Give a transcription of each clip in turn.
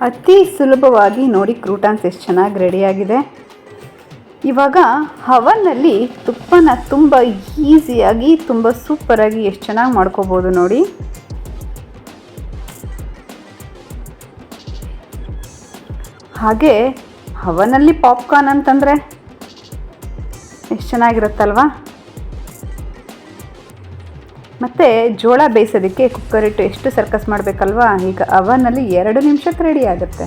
ಅತಿ ಸುಲಭವಾಗಿ ನೋಡಿ ಕ್ರೂಟಾನ್ಸ್ ಎಷ್ಟು ಚೆನ್ನಾಗಿ ರೆಡಿಯಾಗಿದೆ. ಇವಾಗ ಹವನ್ನಲ್ಲಿ ತುಪ್ಪನ ತುಂಬ ಈಸಿಯಾಗಿ ತುಂಬ ಸೂಪರಾಗಿ ಎಷ್ಟು ಚೆನ್ನಾಗಿ ಮಾಡ್ಕೋಬೋದು ನೋಡಿ. ಹಾಗೆ ಹವನಲ್ಲಿ ಪಾಪ್ಕಾರ್ನ್ ಅಂತಂದರೆ ಎಷ್ಟು ಚೆನ್ನಾಗಿರುತ್ತಲ್ವಾ. ಮತ್ತು ಜೋಳ ಬೇಯಿಸೋದಕ್ಕೆ ಕುಕ್ಕರ್ ಇಟ್ಟು ಎಷ್ಟು ಸರ್ಕಸ್ ಮಾಡಬೇಕಲ್ವಾ. ಈಗ ಅವನಲ್ಲಿ 2 ನಿಮಿಷಕ್ಕೆ ರೆಡಿ ಆಗುತ್ತೆ.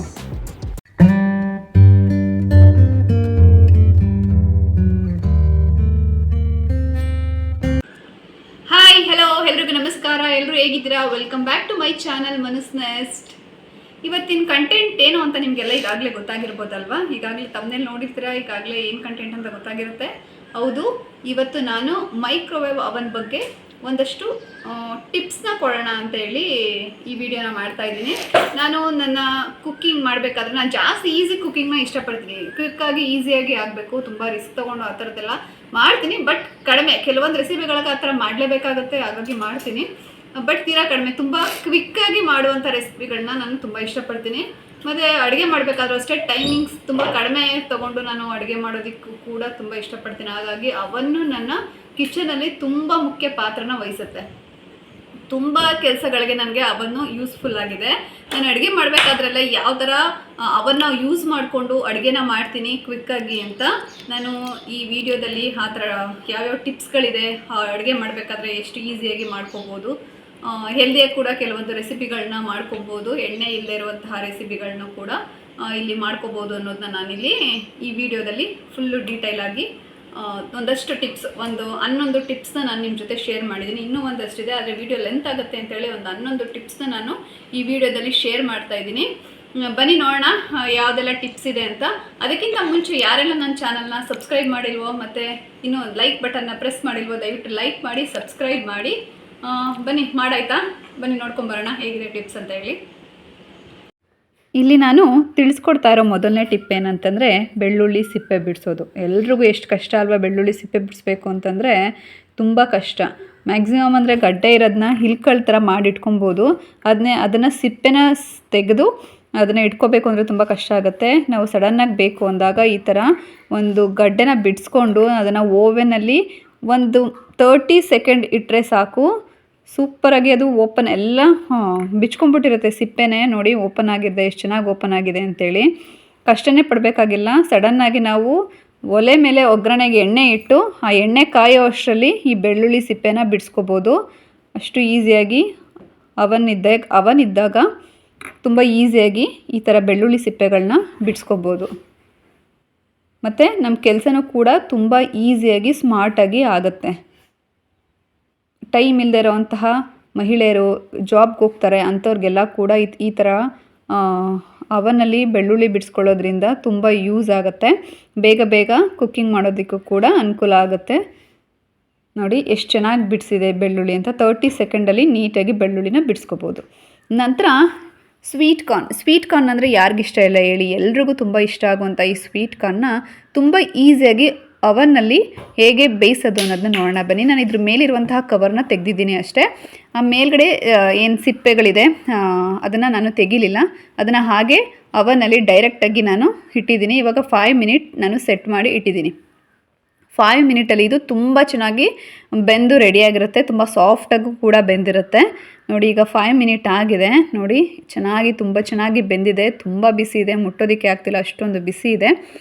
ಹಾಯ್, ಹಲೋ, ಎಲ್ರಿಗೂ ನಮಸ್ಕಾರ. ಎಲ್ಲರೂ ಹೇಗಿದ್ದೀರಾ? Welcome back to my channel Manas nest. ಇವತ್ತಿನ ಕಂಟೆಂಟ್ ಏನು ಅಂತ ನಿಮಗೆಲ್ಲ ಈಗಾಗಲೇ ಗೊತ್ತಾಗಿರ್ಬೋದಲ್ವಾ. ಈಗಾಗಲೇ ತಮ್ಮನೇಲಿ ನೋಡಿರ್ತೀರಾ, ಈಗಾಗಲೇ ಏನು ಕಂಟೆಂಟ್ ಅಂತ ಗೊತ್ತಾಗಿರುತ್ತೆ. ಹೌದು, ಇವತ್ತು ನಾನು ಮೈಕ್ರೋವೇವ್ ಅವನ್ ಬಗ್ಗೆ ಒಂದಷ್ಟು ಟಿಪ್ಸ್ನ ಕೊಡೋಣ ಅಂತ ಹೇಳಿ ಈ ವಿಡಿಯೋನ ಮಾಡ್ತಾ ಇದ್ದೀನಿ. ನಾನು ನನ್ನ ಕುಕ್ಕಿಂಗ್ ಮಾಡಬೇಕಾದ್ರೆ ನಾನು ಜಾಸ್ತಿ ಈಸಿ ಕುಕ್ಕಿಂಗ್ನ ಇಷ್ಟಪಡ್ತೀನಿ. ಕ್ವಿಕ್ಕಾಗಿ ಈಸಿಯಾಗಿ ಆಗಬೇಕು, ತುಂಬ ರಿಸ್ಕ್ ತೊಗೊಂಡು ಆ ಥರದ್ದೆಲ್ಲ ಮಾಡ್ತೀನಿ. ಬಟ್ ಕಡಿಮೆ, ಕೆಲವೊಂದು ರೆಸಿಪಿಗಳಿಗೆ ಆ ಥರ ಮಾಡಲೇಬೇಕಾಗುತ್ತೆ, ಹಾಗಾಗಿ ಮಾಡ್ತೀನಿ. ಬಟ್ ತೀರಾ ಕಡಿಮೆ, ತುಂಬ ಕ್ವಿಕ್ಕಾಗಿ ಮಾಡುವಂಥ ರೆಸಿಪಿಗಳನ್ನ ನಾನು ತುಂಬ ಇಷ್ಟಪಡ್ತೀನಿ. ಮತ್ತು ಅಡುಗೆ ಮಾಡಬೇಕಾದ್ರೂ ಅಷ್ಟೇ ಟೈಮಿಂಗ್ಸ್ ತುಂಬ ಕಡಿಮೆ ತೊಗೊಂಡು ನಾನು ಅಡುಗೆ ಮಾಡೋದಕ್ಕೂ ಕೂಡ ತುಂಬ ಇಷ್ಟಪಡ್ತೀನಿ. ಹಾಗಾಗಿ ಅವನ್ನು ನನ್ನ ಕಿಚನಲ್ಲಿ ತುಂಬ ಮುಖ್ಯ ಪಾತ್ರನ ವಹಿಸುತ್ತೆ. ತುಂಬ ಕೆಲಸಗಳಿಗೆ ನನಗೆ ಅವನ್ನು ಯೂಸ್ಫುಲ್ ಆಗಿದೆ. ನಾನು ಅಡುಗೆ ಮಾಡಬೇಕಾದ್ರೆಲ್ಲ ಯಾವ ಥರ ಅವನ್ನು ಯೂಸ್ ಮಾಡಿಕೊಂಡು ಅಡುಗೆನ ಮಾಡ್ತೀನಿ ಕ್ವಿಕ್ಕಾಗಿ ಅಂತ ನಾನು ಈ ವಿಡಿಯೋದಲ್ಲಿ ಆ ಥರ ಯಾವ್ಯಾವ ಟಿಪ್ಸ್ಗಳಿದೆ, ಅಡುಗೆ ಮಾಡಬೇಕಾದ್ರೆ ಎಷ್ಟು ಈಸಿಯಾಗಿ ಮಾಡ್ಕೋಬೋದು, ಹೆಲ್ದಿಯಾಗಿ ಕೂಡ ಕೆಲವೊಂದು ರೆಸಿಪಿಗಳನ್ನ ಮಾಡ್ಕೋಬೋದು, ಎಣ್ಣೆ ಇಲ್ಲದೆ ಇರುವಂತಹ ರೆಸಿಪಿಗಳನ್ನ ಕೂಡ ಇಲ್ಲಿ ಮಾಡ್ಕೋಬೋದು ಅನ್ನೋದನ್ನ ನಾನಿಲ್ಲಿ ಈ ವಿಡಿಯೋದಲ್ಲಿ ಫುಲ್ಲು ಡೀಟೇಲಾಗಿ ಒಂದಷ್ಟು ಟಿಪ್ಸ್, 11 ಟಿಪ್ಸ್ನ ನಾನು ನಿಮ್ಮ ಜೊತೆ ಶೇರ್ ಮಾಡಿದ್ದೀನಿ. ಇನ್ನೂ ಒಂದಷ್ಟಿದೆ, ಆದರೆ ವಿಡಿಯೋ ಲೆಂತ್ ಆಗುತ್ತೆ ಅಂತೇಳಿ 11 ಟಿಪ್ಸ್ನ ನಾನು ಈ ವಿಡಿಯೋದಲ್ಲಿ ಶೇರ್ ಮಾಡ್ತಾ ಇದ್ದೀನಿ. ಬನ್ನಿ ನೋಡೋಣ ಯಾವುದೆಲ್ಲ ಟಿಪ್ಸ್ ಇದೆ ಅಂತ. ಅದಕ್ಕಿಂತ ಮುಂಚೆ ಯಾರೆಲ್ಲ ನನ್ನ ಚಾನಲ್ನ ಸಬ್ಸ್ಕ್ರೈಬ್ ಮಾಡಿಲ್ವೋ ಮತ್ತು ಇನ್ನೂ ಲೈಕ್ ಬಟನ್ನ ಪ್ರೆಸ್ ಮಾಡಿಲ್ವೋ ದಯವಿಟ್ಟು ಲೈಕ್ ಮಾಡಿ, ಸಬ್ಸ್ಕ್ರೈಬ್ ಮಾಡಿ. ಬನ್ನಿ ಮಾಡಾಯ್ತಾ, ಬನ್ನಿ ನೋಡ್ಕೊಂಬರೋಣ ಹೇಗಿದೆ ಟಿಪ್ಸ್ ಅಂತ ಹೇಳಿ. ಇಲ್ಲಿ ನಾನು ತಿಳಿಸ್ಕೊಡ್ತಾ ಇರೋ ಮೊದಲನೇ ಟಿಪ್ ಏನಂತಂದರೆ ಬೆಳ್ಳುಳ್ಳಿ ಸಿಪ್ಪೆ ಬಿಡಿಸೋದು. ಎಲ್ರಿಗೂ ಎಷ್ಟು ಕಷ್ಟ ಅಲ್ವಾ ಬೆಳ್ಳುಳ್ಳಿ ಸಿಪ್ಪೆ ಬಿಡಿಸ್ಬೇಕು ಅಂತಂದರೆ, ತುಂಬ ಕಷ್ಟ. ಮ್ಯಾಕ್ಸಿಮಮ್ ಅಂದರೆ ಗಡ್ಡೆ ಇರೋದನ್ನ ಹಿಲ್ಕಳ ಥರ ಮಾಡಿಟ್ಕೊಬೋದು. ಅದನ್ನು ಸಿಪ್ಪೆನ ತೆಗೆದು ಅದನ್ನು ಇಟ್ಕೋಬೇಕು ಅಂದರೆ ತುಂಬ ಕಷ್ಟ ಆಗುತ್ತೆ. ನಾವು ಸಡನ್ನಾಗಿ ಬೇಕು ಅಂದಾಗ ಈ ಥರ ಒಂದು ಗಡ್ಡೆನ ಬಿಡಿಸ್ಕೊಂಡು ಅದನ್ನು ಓವೆನಲ್ಲಿ ಒಂದು 30 ಸೆಕೆಂಡ್ ಇಟ್ಟರೆ ಸಾಕು, ಸೂಪರಾಗಿ ಅದು ಓಪನ್ ಎಲ್ಲ ಬಿಚ್ಕೊಂಡ್ಬಿಟ್ಟಿರುತ್ತೆ. ಸಿಪ್ಪೆನೇ ನೋಡಿ ಓಪನ್ ಆಗಿದೆ, ಎಷ್ಟು ಚೆನ್ನಾಗಿ ಓಪನ್ ಆಗಿದೆ ಅಂಥೇಳಿ. ಕಷ್ಟನೇ ಪಡಬೇಕಾಗಿಲ್ಲ. ಸಡನ್ನಾಗಿ ನಾವು ಒಲೆ ಮೇಲೆ ಒಗ್ಗರಣೆಗೆ ಎಣ್ಣೆ ಇಟ್ಟು ಆ ಎಣ್ಣೆ ಕಾಯೋ ಅಷ್ಟರಲ್ಲಿ ಈ ಬೆಳ್ಳುಳ್ಳಿ ಸಿಪ್ಪೆನ ಬಿಡಿಸ್ಕೋಬೋದು. ಅಷ್ಟು ಈಸಿಯಾಗಿ ಅವನ್ ಇದ್ದಾಗ ತುಂಬ ಈಸಿಯಾಗಿ ಈ ಥರ ಬೆಳ್ಳುಳ್ಳಿ ಸಿಪ್ಪೆಗಳನ್ನ ಬಿಡಿಸ್ಕೋಬೋದು. ಮತ್ತು ನಮ್ಮ ಕೆಲಸನೂ ಕೂಡ ತುಂಬ ಈಸಿಯಾಗಿ ಸ್ಮಾರ್ಟಾಗಿ ಆಗುತ್ತೆ. ಟೈಮ್ ಇಲ್ಲದೆ ಇರೋವಂತಹ ಮಹಿಳೆಯರು ಜಾಬ್ಗೆ ಹೋಗ್ತಾರೆ ಅಂಥವ್ರಿಗೆಲ್ಲ ಕೂಡ ಈ ಥರ ಅವನಲ್ಲಿ ಬೆಳ್ಳುಳ್ಳಿ ಬಿಡಿಸ್ಕೊಳ್ಳೋದ್ರಿಂದ ತುಂಬ ಯೂಸ್ ಆಗುತ್ತೆ. ಬೇಗ ಬೇಗ ಕುಕ್ಕಿಂಗ್ ಮಾಡೋದಕ್ಕೂ ಕೂಡ ಅನುಕೂಲ ಆಗುತ್ತೆ. ನೋಡಿ ಎಷ್ಟು ಚೆನ್ನಾಗಿ ಬಿಡಿಸಿದೆ ಬೆಳ್ಳುಳ್ಳಿ ಅಂತ. 30 ಸೆಕೆಂಡಲ್ಲಿ ನೀಟಾಗಿ ಬೆಳ್ಳುಳ್ಳಿನ ಬಿಡಿಸ್ಕೋಬೋದು. ನಂತರ ಸ್ವೀಟ್ ಕಾರ್ನ್ ಅಂದರೆ ಯಾರಿಗಿಷ್ಟ ಇಲ್ಲ ಹೇಳಿ, ಎಲ್ರಿಗೂ ತುಂಬ ಇಷ್ಟ ಆಗುವಂಥ ಈ ಸ್ವೀಟ್ ಕಾರ್ನ್ನ ತುಂಬ ಈಸಿಯಾಗಿ ಅವನ್ನಲ್ಲಿ ಹೇಗೆ ಬೇಯಿಸೋದು ಅನ್ನೋದನ್ನ ನೋಡೋಣ ಬನ್ನಿ. ನಾನು ಇದ್ರ ಮೇಲಿರುವಂತಹ ಕವರ್ನ ತೆಗೆದಿದ್ದೀನಿ ಅಷ್ಟೇ. ಆ ಮೇಲ್ಗಡೆ ಏನು ಸಿಪ್ಪೆಗಳಿದೆ ಅದನ್ನು ನಾನು ತೆಗಿಲಿಲ್ಲ, ಅದನ್ನು ಹಾಗೆ ಅವನ್ನಲ್ಲಿ ಡೈರೆಕ್ಟಾಗಿ ನಾನು ಇಟ್ಟಿದ್ದೀನಿ. ಇವಾಗ 5 ಮಿನಿಟ್ ನಾನು ಸೆಟ್ ಮಾಡಿ ಇಟ್ಟಿದ್ದೀನಿ. 5 ಮಿನಿಟಲ್ಲಿ ಇದು ತುಂಬ ಚೆನ್ನಾಗಿ ಬೆಂದು ರೆಡಿಯಾಗಿರುತ್ತೆ, ತುಂಬ ಸಾಫ್ಟಾಗೂ ಕೂಡ ಬೆಂದಿರುತ್ತೆ. ನೋಡಿ ಈಗ 5 ಮಿನಿಟ್ ಆಗಿದೆ. ನೋಡಿ ಚೆನ್ನಾಗಿ ತುಂಬ ಚೆನ್ನಾಗಿ ಬೆಂದಿದೆ, ತುಂಬ ಬಿಸಿ ಇದೆ, ಮುಟ್ಟೋದಕ್ಕೆ ಆಗ್ತಿಲ್ಲ, ಅಷ್ಟೊಂದು ಬಿಸಿ ಇದೆ.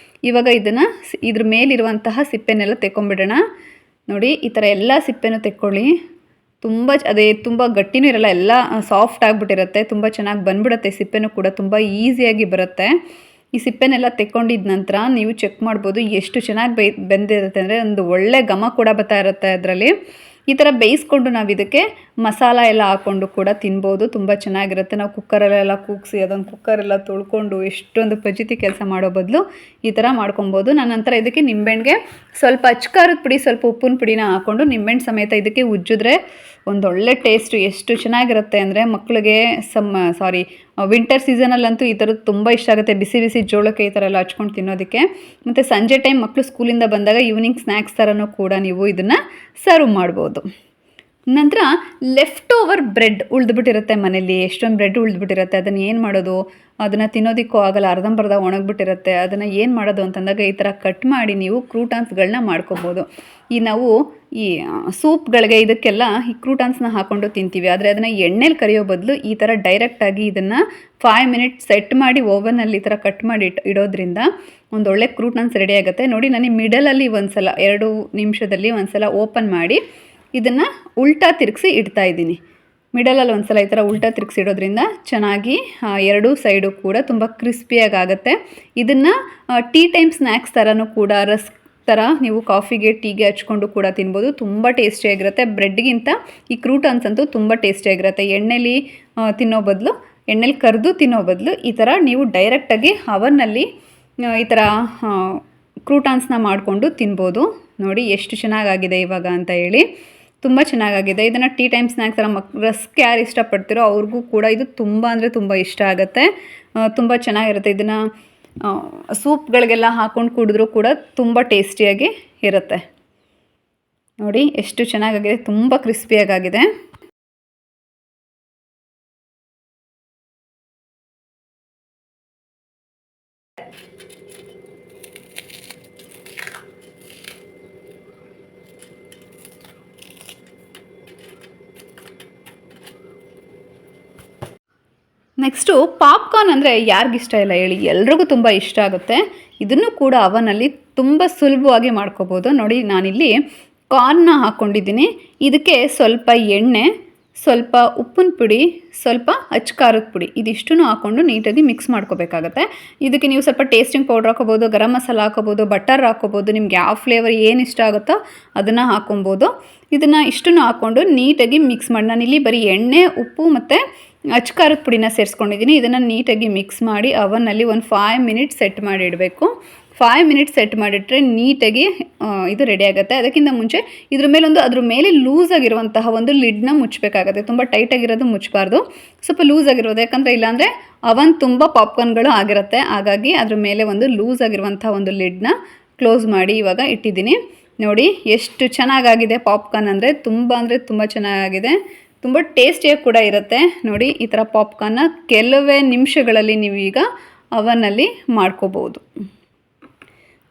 ಇವಾಗ ಇದ್ರ ಮೇಲಿರುವಂತಹ ಸಿಪ್ಪೆನೆಲ್ಲ ತೆಕ್ಕೊಂಬಿಡೋಣ. ನೋಡಿ ಈ ಥರ ಎಲ್ಲ ಸಿಪ್ಪೆನೂ ತೆಕ್ಕೊಳ್ಳಿ. ತುಂಬ ಗಟ್ಟಿನೂ ಇರಲ್ಲ, ಎಲ್ಲ ಸಾಫ್ಟ್ ಆಗಿಬಿಟ್ಟಿರುತ್ತೆ, ತುಂಬ ಚೆನ್ನಾಗಿ ಬಂದ್ಬಿಡುತ್ತೆ. ಸಿಪ್ಪೆನೂ ಕೂಡ ತುಂಬ ಈಸಿಯಾಗಿ ಬರುತ್ತೆ. ಈ ಸಿಪ್ಪೆನೆಲ್ಲ ತೆಕ್ಕೊಂಡಿದ್ದ ನಂತರ ನೀವು ಚೆಕ್ ಮಾಡ್ಬೋದು ಎಷ್ಟು ಚೆನ್ನಾಗಿ ಬೆಂದಿರುತ್ತೆ ಅಂದರೆ ಒಂದು ಒಳ್ಳೆ ಘಮ ಕೂಡ ಬರ್ತಾ ಇರುತ್ತೆ ಅದರಲ್ಲಿ. ಈ ಥರ ಬೇಯಿಸ್ಕೊಂಡು ನಾವು ಇದಕ್ಕೆ ಮಸಾಲ ಎಲ್ಲ ಹಾಕ್ಕೊಂಡು ಕೂಡ ತಿನ್ಬೋದು, ತುಂಬ ಚೆನ್ನಾಗಿರುತ್ತೆ. ನಾವು ಕುಕ್ಕರಲ್ಲೆಲ್ಲ ಕೂಗಿಸಿ ಅದೊಂದು ಕುಕ್ಕರೆಲ್ಲ ತೊಳ್ಕೊಂಡು ಎಷ್ಟೊಂದು ಫಜೀತಿ ಕೆಲಸ ಮಾಡೋ ಬದಲು ಈ ಥರ ಮಾಡ್ಕೊಬೋದು. ನಾನು ನಂತರ ಇದಕ್ಕೆ ನಿಂಬೆಹಣ್ಣಿಗೆ ಸ್ವಲ್ಪ ಅಚ್ಕಾರದ ಪುಡಿ, ಸ್ವಲ್ಪ ಉಪ್ಪಿನ ಪುಡಿನ ಹಾಕ್ಕೊಂಡು ನಿಂಬೆಹಣ್ಣು ಸಮೇತ ಇದಕ್ಕೆ ಉಜ್ಜಿದ್ರೆ ಒಂದೊಳ್ಳೆ ಟೇಸ್ಟು ಎಷ್ಟು ಚೆನ್ನಾಗಿರುತ್ತೆ ಅಂದರೆ ಮಕ್ಕಳಿಗೆ ವಿಂಟರ್ ಸೀಸನಲ್ಲಂತೂ ಈ ಥರದ್ದು ತುಂಬ ಇಷ್ಟ ಆಗುತ್ತೆ. ಬಿಸಿ ಬಿಸಿ ಜೋಳಕ್ಕೆ ಈ ಥರ ಎಲ್ಲ ಹಚ್ಕೊಂಡು ತಿನ್ನೋದಕ್ಕೆ. ಮತ್ತು ಸಂಜೆ ಟೈಮ್ ಮಕ್ಕಳು ಸ್ಕೂಲಿಂದ ಬಂದಾಗ ಈವ್ನಿಂಗ್ ಸ್ನ್ಯಾಕ್ಸ್ ಥರನೂ ಕೂಡ ನೀವು ಇದನ್ನು ಸರ್ವ್ ಮಾಡ್ಬೋದು. ನಂತರ ಲೆಫ್ಟ್ ಓವರ್ ಬ್ರೆಡ್ ಉಳಿದ್ಬಿಟ್ಟಿರುತ್ತೆ ಮನೇಲಿ, ಎಷ್ಟೊಂದು ಬ್ರೆಡ್ ಉಳಿದ್ಬಿಟ್ಟಿರುತ್ತೆ. ಅದನ್ನು ಏನು ಮಾಡೋದು, ಅದನ್ನು ತಿನ್ನೋದಕ್ಕೂ ಆಗಲ್ಲ, ಅರ್ಧಂಬರ್ಧ ಒಣಗಿಬಿಟ್ಟಿರುತ್ತೆ. ಅದನ್ನು ಏನು ಮಾಡೋದು ಅಂತಂದಾಗ ಈ ಥರ ಕಟ್ ಮಾಡಿ ನೀವು ಕ್ರೂಟಾನ್ಸ್ಗಳನ್ನ ಮಾಡ್ಕೋಬೋದು. ನಾವು ಈ ಸೂಪ್ಗಳಿಗೆ ಇದಕ್ಕೆಲ್ಲ ಈ ಕ್ರೂಟಾನ್ಸ್ನ ಹಾಕ್ಕೊಂಡು ತಿಂತೀವಿ. ಆದರೆ ಅದನ್ನು ಎಣ್ಣೆಲಿ ಕರಿಯೋ ಬದಲು ಈ ಥರ ಡೈರೆಕ್ಟಾಗಿ ಇದನ್ನು 5 ಮಿನಿಟ್ಸ್ ಸೆಟ್ ಮಾಡಿ ಓವನಲ್ಲಿ ಈ ಥರ ಕಟ್ ಮಾಡಿ ಇಡೋದ್ರಿಂದ ಒಂದೊಳ್ಳೆ ಕ್ರೂಟಾನ್ಸ್ ರೆಡಿ ಆಗುತ್ತೆ. ನೋಡಿ, ನನಗೆ ಮಿಡಲಲ್ಲಿ ಒಂದ್ಸಲ 2 ನಿಮಿಷದಲ್ಲಿ ಒಂದ್ಸಲ ಓಪನ್ ಮಾಡಿ ಇದನ್ನು ಉಲ್ಟಾ ತಿರುಗಿಸಿ ಇಡ್ತಾಯಿದ್ದೀನಿ. ಮಿಡಲಲ್ಲಿ ಒಂದ್ಸಲ ಈ ಥರ ಉಲ್ಟಾ ತಿರುಗಿಸಿ ಇಡೋದ್ರಿಂದ ಚೆನ್ನಾಗಿ ಎರಡೂ ಸೈಡು ಕೂಡ ತುಂಬ ಕ್ರಿಸ್ಪಿಯಾಗಿ ಆಗುತ್ತೆ. ಇದನ್ನು ಟೀ ಟೈಮ್ ಸ್ನ್ಯಾಕ್ಸ್ ಥರನೂ ಕೂಡ, ರಸ್ಕ್ ಥರ ನೀವು ಕಾಫಿಗೆ ಟೀಗೆ ಹಚ್ಕೊಂಡು ಕೂಡ ತಿನ್ಬೋದು. ತುಂಬ ಟೇಸ್ಟಿಯಾಗಿರುತ್ತೆ. ಬ್ರೆಡ್ಗಿಂತ ಈ ಕ್ರೂಟಾನ್ಸ್ ಅಂತೂ ತುಂಬ ಟೇಸ್ಟಿಯಾಗಿರುತ್ತೆ. ಎಣ್ಣೆಲಿ ತಿನ್ನೋ ಬದಲು, ಎಣ್ಣೆಲಿ ಕರೆದು ತಿನ್ನೋ ಬದಲು ಈ ಥರ ನೀವು ಡೈರೆಕ್ಟಾಗಿ ಅವನ್ನಲ್ಲಿ ಈ ಥರ ಕ್ರೂಟಾನ್ಸ್ನ ಮಾಡಿಕೊಂಡು ತಿನ್ಬೋದು. ನೋಡಿ ಎಷ್ಟು ಚೆನ್ನಾಗಾಗಿದೆ ಇವಾಗ ಅಂತ ಹೇಳಿ, ತುಂಬ ಚೆನ್ನಾಗಾಗಿದೆ. ಇದನ್ನು ಟೀ ಟೈಮ್ ಸ್ನ್ಯಾಕ್ಸ್ ಥರ ರಸ್ಕ್ ಯಾರು ಇಷ್ಟಪಡ್ತೀರೋ ಅವ್ರಿಗೂ ಕೂಡ ಇದು ತುಂಬ ಅಂದರೆ ತುಂಬ ಇಷ್ಟ ಆಗುತ್ತೆ. ತುಂಬ ಚೆನ್ನಾಗಿರುತ್ತೆ. ಇದನ್ನು ಸೂಪ್ಗಳಿಗೆಲ್ಲ ಹಾಕ್ಕೊಂಡು ಕುಡಿದ್ರೂ ಕೂಡ ತುಂಬ ಟೇಸ್ಟಿಯಾಗಿ ಇರುತ್ತೆ. ನೋಡಿ ಎಷ್ಟು ಚೆನ್ನಾಗಾಗಿದೆ, ತುಂಬ ಕ್ರಿಸ್ಪಿಯಾಗಿದೆ. ನೆಕ್ಸ್ಟು ಪಾಪ್ಕಾರ್ನ್ ಅಂದರೆ ಯಾರಿಗಿಷ್ಟ ಇಲ್ಲ ಹೇಳಿ, ಎಲ್ರಿಗೂ ತುಂಬ ಇಷ್ಟ ಆಗುತ್ತೆ. ಇದನ್ನು ಕೂಡ ಅವನಲ್ಲಿ ತುಂಬ ಸುಲಭವಾಗಿ ಮಾಡ್ಕೋಬೋದು. ನೋಡಿ, ನಾನಿಲ್ಲಿ ಕಾರ್ನ್ನ ಹಾಕ್ಕೊಂಡಿದ್ದೀನಿ. ಇದಕ್ಕೆ ಸ್ವಲ್ಪ ಎಣ್ಣೆ, ಸ್ವಲ್ಪ ಉಪ್ಪಿನ ಪುಡಿ, ಸ್ವಲ್ಪ ಅಚ್ಕಾರದ ಪುಡಿ, ಇದಿಷ್ಟೂ ಹಾಕ್ಕೊಂಡು ನೀಟಾಗಿ ಮಿಕ್ಸ್ ಮಾಡ್ಕೋಬೇಕಾಗತ್ತೆ. ಇದಕ್ಕೆ ನೀವು ಸ್ವಲ್ಪ ಟೇಸ್ಟಿಂಗ್ ಪೌಡ್ರ್ ಹಾಕೋಬೋದು, ಗರಂ ಮಸಾಲ ಹಾಕೋಬೋದು, ಬಟರ್ ಹಾಕೋಬೋದು, ನಿಮ್ಗೆ ಯಾವ ಫ್ಲೇವರ್ ಏನು ಇಷ್ಟ ಆಗುತ್ತೋ ಅದನ್ನು ಹಾಕೊಬೋದು. ಇದನ್ನು ಇಷ್ಟನ್ನು ಹಾಕ್ಕೊಂಡು ನೀಟಾಗಿ ಮಿಕ್ಸ್ ಮಾಡಿ, ನಾನಿಲ್ಲಿ ಬರೀ ಎಣ್ಣೆ, ಉಪ್ಪು ಮತ್ತು ಅಚ್ಕಾರದ ಪುಡಿನ ಸೇರಿಸ್ಕೊಂಡಿದ್ದೀನಿ. ಇದನ್ನು ನೀಟಾಗಿ ಮಿಕ್ಸ್ ಮಾಡಿ ಅವನ್ನಲ್ಲಿ ಒಂದು 5 ಮಿನಿಟ್ಸ್ ಸೆಟ್ ಮಾಡಿ ಇಡಬೇಕು. 5 ಮಿನಿಟ್ಸ್ ಸೆಟ್ ಮಾಡಿಟ್ರೆ ನೀಟಾಗಿ ಇದು ರೆಡಿ ಆಗುತ್ತೆ. ಅದಕ್ಕಿಂತ ಮುಂಚೆ ಅದ್ರ ಮೇಲೆ ಲೂಸ್ ಆಗಿರುವಂತಹ ಒಂದು ಲಿಡ್ನ ಮುಚ್ಚಬೇಕಾಗುತ್ತೆ. ತುಂಬ ಟೈಟಾಗಿರೋದು ಮುಚ್ಚಬಾರ್ದು, ಸ್ವಲ್ಪ ಲೂಸ್ ಆಗಿರೋದು. ಯಾಕಂದರೆ ಇಲ್ಲಾಂದರೆ ಅವನ್ ತುಂಬ ಪಾಪ್ಕಾರ್ನ್ಗಳು ಆಗಿರುತ್ತೆ. ಹಾಗಾಗಿ ಅದ್ರ ಮೇಲೆ ಒಂದು ಲೂಸ್ ಆಗಿರುವಂಥ ಒಂದು ಲಿಡ್ನ ಕ್ಲೋಸ್ ಮಾಡಿ ಇವಾಗ ಇಟ್ಟಿದ್ದೀನಿ. ನೋಡಿ ಎಷ್ಟು ಚೆನ್ನಾಗಾಗಿದೆ ಪಾಪ್ಕಾರ್ನ್, ಅಂದರೆ ತುಂಬ ಚೆನ್ನಾಗಿದೆ. ತುಂಬ ಟೇಸ್ಟಿಯಾಗಿ ಕೂಡ ಇರುತ್ತೆ. ನೋಡಿ, ಈ ಥರ ಪಾಪ್ಕಾರ್ನ್ನ ಕೆಲವೇ ನಿಮಿಷಗಳಲ್ಲಿ ನೀವು ಈಗ ಅವನ್ನಲ್ಲಿ ಮಾಡ್ಕೋಬೋದು.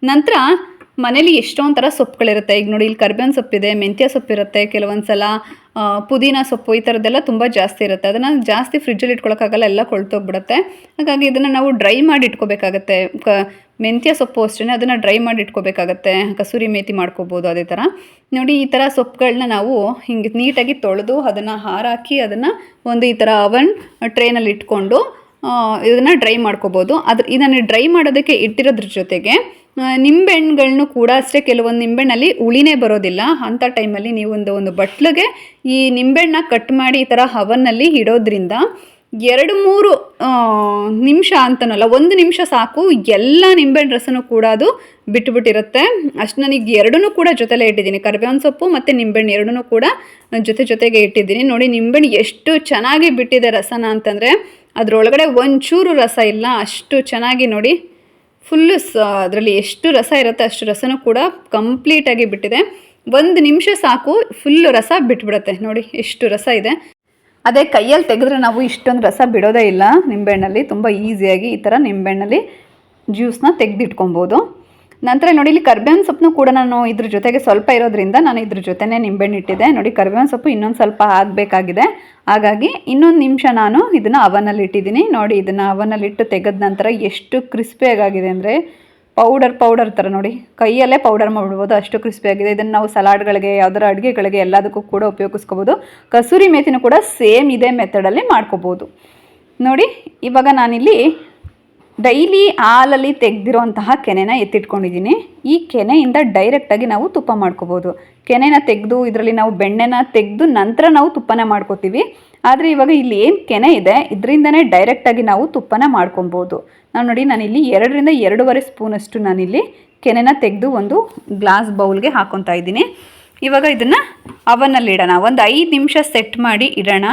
ನಂತರ ಮನೇಲಿ ಎಷ್ಟೊಂದು ಥರ ಸೊಪ್ಪುಗಳಿರುತ್ತೆ. ಈಗ ನೋಡಿ, ಇಲ್ಲಿ ಕರಿಬೇವಿನ ಸೊಪ್ಪಿದೆ, ಮೆಂತ್ಯ ಸೊಪ್ಪಿರುತ್ತೆ, ಕೆಲವೊಂದು ಸಲ ಪುದೀನ ಸೊಪ್ಪು, ಈ ಥರದ್ದೆಲ್ಲ ತುಂಬ ಜಾಸ್ತಿ ಇರುತ್ತೆ. ಅದನ್ನು ಜಾಸ್ತಿ ಫ್ರಿಜ್ಜಲ್ಲಿ ಇಟ್ಕೊಳ್ಳೋಕ್ಕಾಗಲ್ಲ, ಎಲ್ಲ ಕೊಳ್ತೋಗ್ಬಿಡುತ್ತೆ. ಹಾಗಾಗಿ ಇದನ್ನು ನಾವು ಡ್ರೈ ಮಾಡಿ ಇಟ್ಕೋಬೇಕಾಗತ್ತೆ. ಮೆಂತ್ಯ ಸೊಪ್ಪು ಅಷ್ಟೇ, ಅದನ್ನು ಡ್ರೈ ಮಾಡಿ ಇಟ್ಕೋಬೇಕಾಗತ್ತೆ. ಕಸೂರಿ ಮೇಥಿ ಮಾಡ್ಕೋಬೋದು. ಅದೇ ಥರ ನೋಡಿ, ಈ ಥರ ಸೊಪ್ಪುಗಳನ್ನ ನಾವು ಹಿಂಗೆ ನೀಟಾಗಿ ತೊಳೆದು ಅದನ್ನು ಹಾರಾಕಿ ಅದನ್ನು ಒಂದು ಈ ಥರ ಅವನ್ ಟ್ರೇನಲ್ಲಿ ಇಟ್ಕೊಂಡು ಇದನ್ನು ಡ್ರೈ ಮಾಡ್ಕೋಬೋದು. ಇದನ್ನು ಡ್ರೈ ಮಾಡೋದಕ್ಕೆ ಇಟ್ಟಿರೋದ್ರ ಜೊತೆಗೆ ನಿಂಬೆಹಣ್ಣುಗಳನ್ನು ಕೂಡ ಅಷ್ಟೇ, ಕೆಲವೊಂದು ನಿಂಬೆಹಣ್ಣಲ್ಲಿ ಹುಳಿನೇ ಬರೋದಿಲ್ಲ. ಅಂಥ ಟೈಮಲ್ಲಿ ನೀವು ಒಂದು ಬಟ್ಲಿಗೆ ಈ ನಿಂಬೆಹಣ್ಣ ಕಟ್ ಮಾಡಿ ಈ ಥರ ಅವನ್ನಲ್ಲಿ ಇಡೋದ್ರಿಂದ 2-3 ನಿಮಿಷ ಅಂತನಲ್ಲ, 1 ನಿಮಿಷ ಸಾಕು, ಎಲ್ಲ ನಿಂಬೆಹಣ್ಣು ರಸನೂ ಕೂಡ ಅದು ಬಿಟ್ಟುಬಿಟ್ಟಿರುತ್ತೆ. ಅಷ್ಟು ನನಗೆ ಎರಡನ್ನೂ ಕೂಡ ಜೊತೆಲೇ ಇಟ್ಟಿದ್ದೀನಿ, ಕರಿಬೇವಿನ ಸೊಪ್ಪು ಮತ್ತು ನಿಂಬೆಹಣ್ಣು ಎರಡನ್ನೂ ಕೂಡ ಜೊತೆಗೆ ಇಟ್ಟಿದ್ದೀನಿ. ನೋಡಿ, ನಿಂಬೆಹಣ್ಣು ಎಷ್ಟು ಚೆನ್ನಾಗಿ ಬಿಟ್ಟಿದೆ ರಸನ ಅಂತಂದರೆ ಅದರೊಳಗಡೆ ಒಂಚೂರು ರಸ ಇಲ್ಲ, ಅಷ್ಟು ಚೆನ್ನಾಗಿ ನೋಡಿ ಫುಲ್ಲು ಅದರಲ್ಲಿ ಎಷ್ಟು ರಸ ಇರುತ್ತೆ ಅಷ್ಟು ರಸನೂ ಕೂಡ ಕಂಪ್ಲೀಟಾಗಿ ಬಿಟ್ಟಿದೆ. 1 ನಿಮಿಷ ಸಾಕು, ಫುಲ್ಲು ರಸ ಬಿಟ್ಬಿಡುತ್ತೆ. ನೋಡಿ ಎಷ್ಟು ರಸ ಇದೆ. ಅದೇ ಕೈಯಲ್ಲಿ ತೆಗೆದ್ರೆ ನಾವು ಇಷ್ಟೊಂದು ರಸ ಬಿಡೋದೇ ಇಲ್ಲ ನಿಂಬೆಹಣ್ಣಲ್ಲಿ. ತುಂಬ ಈಸಿಯಾಗಿ ಈ ಥರ ನಿಂಬೆಹಣ್ಣಲ್ಲಿ ಜ್ಯೂಸನ್ನ ತೆಗೆದಿಟ್ಕೊಬೋದು. ನಂತರ ನೋಡಿ, ಇಲ್ಲಿ ಕರಿಬೇವಿನ ಸೊಪ್ಪನ್ನು ಕೂಡ ನಾನು ಇದ್ರ ಜೊತೆಗೆ ಸ್ವಲ್ಪ ಇರೋದ್ರಿಂದ ನಾನು ಇದ್ರ ಜೊತೆನೇ ನಿಂಬೆಹಣ್ಣು ಇಟ್ಟಿದ್ದೆ. ನೋಡಿ, ಕರಿಬೇವಿನ ಸೊಪ್ಪು ಇನ್ನೊಂದು ಸ್ವಲ್ಪ ಆಗಬೇಕಾಗಿದೆ. ಹಾಗಾಗಿ 1 ನಿಮಿಷ ನಾನು ಇದನ್ನು ಅವನಲ್ಲಿ ಇಟ್ಟಿದ್ದೀನಿ. ನೋಡಿ, ಇದನ್ನು ಅವನಲ್ಲಿ ಇಟ್ಟು ತೆಗೆದ ನಂತರ ಎಷ್ಟು ಕ್ರಿಸ್ಪಿಯಾಗಿದೆ ಅಂದರೆ ಪೌಡರ್ ಥರ. ನೋಡಿ, ಕೈಯಲ್ಲೇ ಪೌಡರ್ ಮಾಡಿಬಿಡ್ಬೋದು, ಅಷ್ಟು ಕ್ರಿಸ್ಪಿಯಾಗಿದೆ. ಇದನ್ನು ನಾವು ಸಲಾಡ್ಗಳಿಗೆ, ಯಾವ್ದಾರ ಅಡುಗೆಗಳಿಗೆ ಎಲ್ಲದಕ್ಕೂ ಕೂಡ ಉಪಯೋಗಿಸ್ಕೋಬೋದು. ಕಸೂರಿ ಮೇಥಿನೂ ಕೂಡ ಸೇಮ್ ಇದೇ ಮೆಥಡಲ್ಲಿ ಮಾಡ್ಕೋಬೋದು. ನೋಡಿ, ಇವಾಗ ನಾನಿಲ್ಲಿ ಡೈಲಿ ಹಾಲಲ್ಲಿ ತೆಗೆದಿರೋಂತಹ ಕೆನೆನ ಎತ್ತಿಟ್ಕೊಂಡಿದ್ದೀನಿ. ಈ ಕೆನೆಯಿಂದ ಡೈರೆಕ್ಟಾಗಿ ನಾವು ತುಪ್ಪ ಮಾಡ್ಕೋಬೋದು. ಕೆನೆನ ತೆಗೆದು ಇದರಲ್ಲಿ ನಾವು ಬೆಣ್ಣೆನ ತೆಗೆದು ನಂತರ ನಾವು ತುಪ್ಪನ ಮಾಡ್ಕೋತೀವಿ. ಆದರೆ ಇವಾಗ ಇಲ್ಲಿ ಏನು ಕೆನೆ ಇದೆ ಇದರಿಂದನೇ ಡೈರೆಕ್ಟಾಗಿ ನಾವು ತುಪ್ಪನ ಮಾಡ್ಕೊಬೋದು. ನಾನಿಲ್ಲಿ 2ರಿಂದ 2.5 ಸ್ಪೂನಷ್ಟು ನಾನಿಲ್ಲಿ ಕೆನೆನ ತೆಗೆದು ಒಂದು ಗ್ಲಾಸ್ ಬೌಲ್ಗೆ ಹಾಕ್ಕೊತಾ ಇದ್ದೀನಿ. ಇವಾಗ ಇದನ್ನು ಅವನ್ನಲ್ಲಿ ಇಡೋಣ. ಒಂದು 5 ನಿಮಿಷ ಸೆಟ್ ಮಾಡಿ ಇಡೋಣ.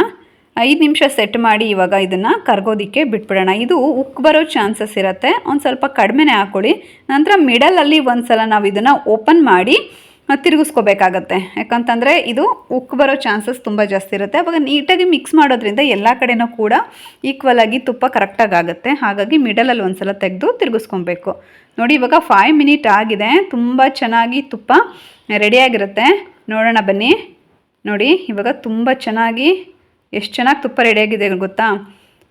5 ನಿಮಿಷ ಸೆಟ್ ಮಾಡಿ ಇವಾಗ ಇದನ್ನು ಕರ್ಗೋದಕ್ಕೆ ಬಿಟ್ಬಿಡೋಣ. ಇದು ಉಕ್ಕು ಬರೋ ಚಾನ್ಸಸ್ ಇರುತ್ತೆ, ಒಂದು ಸ್ವಲ್ಪ ಕಡಿಮೆನೇ ಹಾಕ್ಕೊಳ್ಳಿ. ನಂತರ ಮಿಡಲಲ್ಲಿ ಒಂದು ಸಲ ನಾವು ಇದನ್ನು ಓಪನ್ ಮಾಡಿ ತಿರುಗಿಸ್ಕೋಬೇಕಾಗತ್ತೆ. ಯಾಕಂತಂದರೆ ಇದು ಉಕ್ಕು ಬರೋ ಚಾನ್ಸಸ್ ತುಂಬ ಜಾಸ್ತಿ ಇರುತ್ತೆ. ಅವಾಗ ನೀಟಾಗಿ ಮಿಕ್ಸ್ ಮಾಡೋದ್ರಿಂದ ಎಲ್ಲ ಕಡೆನೂ ಕೂಡ ಈಕ್ವಲ್ ಆಗಿ ತುಪ್ಪ ಕರೆಕ್ಟಾಗಿ ಆಗುತ್ತೆ. ಹಾಗಾಗಿ ಮಿಡಲಲ್ಲಿ ಒಂದು ಸಲ ತೆಗೆದು ತಿರುಗಿಸ್ಕೊಬೇಕು. ನೋಡಿ ಇವಾಗ 5 ಮಿನಿಟ್ ಆಗಿದೆ. ತುಂಬ ಚೆನ್ನಾಗಿ ತುಪ್ಪ ರೆಡಿಯಾಗಿರುತ್ತೆ. ನೋಡೋಣ ಬನ್ನಿ. ನೋಡಿ ಇವಾಗ ತುಂಬ ಚೆನ್ನಾಗಿ ಎಷ್ಟು ಚೆನ್ನಾಗಿ ತುಪ್ಪ ರೆಡಿಯಾಗಿದೆ ಗೊತ್ತಾ?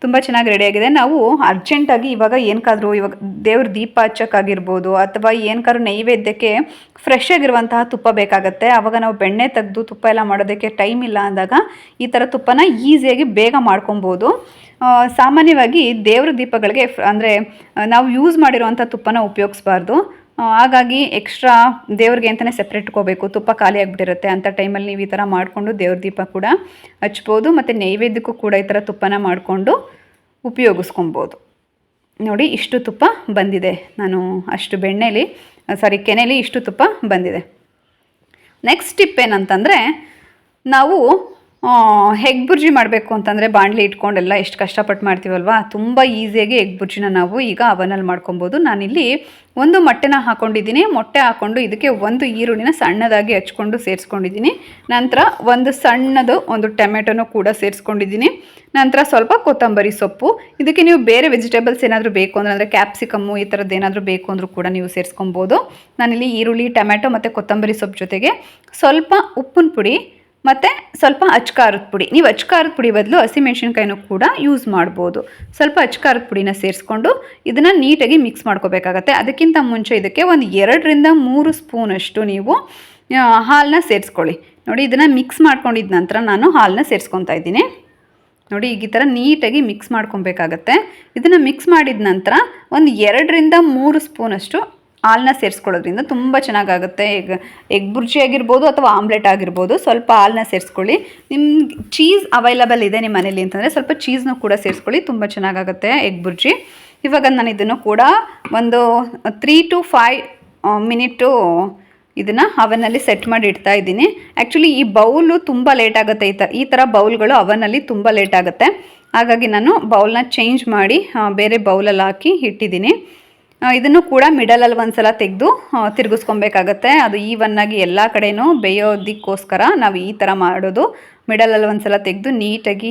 ತುಂಬ ಚೆನ್ನಾಗಿ ರೆಡಿಯಾಗಿದೆ. ನಾವು ಅರ್ಜೆಂಟಾಗಿ ಇವಾಗ ಏನಕ್ಕಾದರೂ ಇವಾಗ ದೇವ್ರ ದೀಪ ಹಚ್ಚೋಕ್ಕಾಗಿರ್ಬೋದು ಅಥವಾ ಏನಕ್ಕಾದ್ರೂ ನೈವೇದ್ಯಕ್ಕೆ ಫ್ರೆಶ್ ಆಗಿರುವಂತಹ ತುಪ್ಪ ಬೇಕಾಗುತ್ತೆ. ಆವಾಗ ನಾವು ಬೆಣ್ಣೆ ತೆಗೆದು ತುಪ್ಪ ಎಲ್ಲ ಮಾಡೋದಕ್ಕೆ ಟೈಮ್ ಇಲ್ಲ ಅಂದಾಗ ಈ ಥರ ತುಪ್ಪನ ಈಸಿಯಾಗಿ ಬೇಗ ಮಾಡ್ಕೊಬೋದು. ಸಾಮಾನ್ಯವಾಗಿ ದೇವ್ರ ದೀಪಗಳಿಗೆ ಅಂದರೆ ನಾವು ಯೂಸ್ ಮಾಡಿರುವಂಥ ತುಪ್ಪನ ಉಪಯೋಗಿಸ್ಬಾರ್ದು. ಹಾಗಾಗಿ ಎಕ್ಸ್ಟ್ರಾ ದೇವ್ರಿಗೆ ಅಂತಲೇ ಸೆಪ್ರೇಟ್ ಇಟ್ಕೋಬೇಕು. ತುಪ್ಪ ಖಾಲಿ ಆಗಿಬಿಟ್ಟಿರುತ್ತೆ ಅಂಥ ಟೈಮಲ್ಲಿ ನೀವು ಈ ಥರ ಮಾಡಿಕೊಂಡು ದೇವ್ರ ದೀಪ ಕೂಡ ಹಚ್ಬೋದು. ಮತ್ತು ನೈವೇದ್ಯಕ್ಕೂ ಕೂಡ ಈ ಥರ ತುಪ್ಪನ ಮಾಡಿಕೊಂಡು ಉಪಯೋಗಿಸ್ಕೊಬೋದು. ನೋಡಿ ಇಷ್ಟು ತುಪ್ಪ ಬಂದಿದೆ. ನಾನು ಅಷ್ಟು ಕೆನೆಯಲ್ಲಿ ಇಷ್ಟು ತುಪ್ಪ ಬಂದಿದೆ. ನೆಕ್ಸ್ಟ್ ಟಿಪ್ ಏನಂತಂದರೆ, ನಾವು ಎಗ್ ಬುರ್ಜಿ ಮಾಡಬೇಕು ಅಂತಂದರೆ ಬಾಣಲಿ ಇಟ್ಕೊಂಡೆಲ್ಲ ಎಷ್ಟು ಕಷ್ಟಪಟ್ಟು ಮಾಡ್ತೀವಲ್ವ, ತುಂಬ ಈಸಿಯಾಗಿ ಎಗ್ ಬುರ್ಜಿನ ನಾವು ಈಗ ಅವನಲ್ಲಿ ಮಾಡ್ಕೊಬೋದು. ನಾನಿಲ್ಲಿ ಒಂದು ಮೊಟ್ಟೆನ ಹಾಕ್ಕೊಂಡಿದ್ದೀನಿ. ಮೊಟ್ಟೆ ಹಾಕ್ಕೊಂಡು ಇದಕ್ಕೆ ಒಂದು ಈರುಳ್ಳಿನ ಸಣ್ಣದಾಗಿ ಹಚ್ಕೊಂಡು ಸೇರಿಸ್ಕೊಂಡಿದ್ದೀನಿ. ನಂತರ ಒಂದು ಟೊಮೆಟೊನೂ ಕೂಡ ಸೇರಿಸ್ಕೊಂಡಿದ್ದೀನಿ. ನಂತರ ಸ್ವಲ್ಪ ಕೊತ್ತಂಬರಿ ಸೊಪ್ಪು. ಇದಕ್ಕೆ ನೀವು ಬೇರೆ ವೆಜಿಟೇಬಲ್ಸ್ ಏನಾದರೂ ಬೇಕು ಅಂದರೆ ಕ್ಯಾಪ್ಸಿಕಮ್ಮು ಈ ಥರದ್ದು ಏನಾದರೂ ಬೇಕು ಅಂದರೂ ಕೂಡ ನೀವು ಸೇರಿಸ್ಕೊಬೋದು. ನಾನಿಲ್ಲಿ ಈರುಳ್ಳಿ, ಟೊಮೆಟೊ ಮತ್ತು ಕೊತ್ತಂಬರಿ ಸೊಪ್ಪು ಜೊತೆಗೆ ಸ್ವಲ್ಪ ಉಪ್ಪಿನ ಪುಡಿ ಮತ್ತು ಸ್ವಲ್ಪ ಅಚ್ಕಾರದ ಪುಡಿ. ನೀವು ಅಚ್ಕಾರದ ಪುಡಿ ಬದಲು ಹಸಿಮೆಣ್ಸಿನ್ಕಾಯಿನೂ ಕೂಡ ಯೂಸ್ ಮಾಡ್ಬೋದು. ಸ್ವಲ್ಪ ಅಚ್ಕಾರದ ಪುಡಿನ ಸೇರಿಸ್ಕೊಂಡು ಇದನ್ನು ನೀಟಾಗಿ ಮಿಕ್ಸ್ ಮಾಡ್ಕೋಬೇಕಾಗತ್ತೆ. ಅದಕ್ಕಿಂತ ಮುಂಚೆ ಇದಕ್ಕೆ ಒಂದು 2 ರಿಂದ 3 ಸ್ಪೂನಷ್ಟು ನೀವು ಹಾಲನ್ನ ಸೇರಿಸ್ಕೊಳ್ಳಿ. ನೋಡಿ ಇದನ್ನು ಮಿಕ್ಸ್ ಮಾಡ್ಕೊಂಡಿದ್ದ ನಂತರ ನಾನು ಹಾಲನ್ನ ಸೇರಿಸ್ಕೊತಾ ಇದ್ದೀನಿ. ನೋಡಿ ಈ ಥರ ನೀಟಾಗಿ ಮಿಕ್ಸ್ ಮಾಡ್ಕೊಬೇಕಾಗತ್ತೆ. ಇದನ್ನು ಮಿಕ್ಸ್ ಮಾಡಿದ ನಂತರ ಒಂದು 2 ರಿಂದ 3 ಸ್ಪೂನಷ್ಟು ಹಾಲನ್ನ ಸೇರಿಸ್ಕೊಳ್ಳೋದ್ರಿಂದ ತುಂಬ ಚೆನ್ನಾಗಾಗುತ್ತೆ. ಎಗ್ ಬುರ್ಜಿ ಆಗಿರ್ಬೋದು ಅಥವಾ ಆಮ್ಲೆಟ್ ಆಗಿರ್ಬೋದು. ಸ್ವಲ್ಪ ಹಾಲನ್ನ ಸೇರಿಸ್ಕೊಳ್ಳಿ. ನಿಮ್ಗೆ ಚೀಸ್ ಅವೈಲಬಲ್ ಇದೆ ನಿಮ್ಮ ಮನೇಲಿ ಅಂತಂದರೆ ಸ್ವಲ್ಪ ಚೀಸ್ನೂ ಕೂಡ ಸೇರಿಸ್ಕೊಳ್ಳಿ. ತುಂಬ ಚೆನ್ನಾಗಾಗುತ್ತೆ ಎಗ್ ಬುರ್ಜಿ. ಇವಾಗ ನಾನು ಇದನ್ನು ಕೂಡ ಒಂದು 3 to 5 ಮಿನಿಟು ಇದನ್ನು ಅವನಲ್ಲಿ ಸೆಟ್ ಮಾಡಿ ಇಡ್ತಾ ಇದ್ದೀನಿ. ಆ್ಯಕ್ಚುಲಿ ಈ ಬೌಲು ತುಂಬ ಲೇಟ್ ಆಗುತ್ತೆ. ಈ ಥರ ಬೌಲ್ಗಳು ಅವನಲ್ಲಿ ತುಂಬ ಲೇಟ್ ಆಗುತ್ತೆ. ಹಾಗಾಗಿ ನಾನು ಬೌಲ್ನ ಚೇಂಜ್ ಮಾಡಿ ಬೇರೆ ಬೌಲಲ್ಲಿ ಹಾಕಿ ಇಟ್ಟಿದ್ದೀನಿ. ಇದನ್ನು ಕೂಡ ಮಿಡಲಲ್ಲಿ ಒಂದು ಸಲ ತೆಗೆದು ತಿರುಗಿಸ್ಕೊಬೇಕಾಗತ್ತೆ. ಅದು ಈವನ್ನಾಗಿ ಎಲ್ಲ ಕಡೆಯೂ ಬೇಯೋದಕ್ಕೋಸ್ಕರ ನಾವು ಈ ಥರ ಮಾಡೋದು. ಮಿಡಲಲ್ಲಿ ಒಂದು ಸಲ ತೆಗೆದು ನೀಟಾಗಿ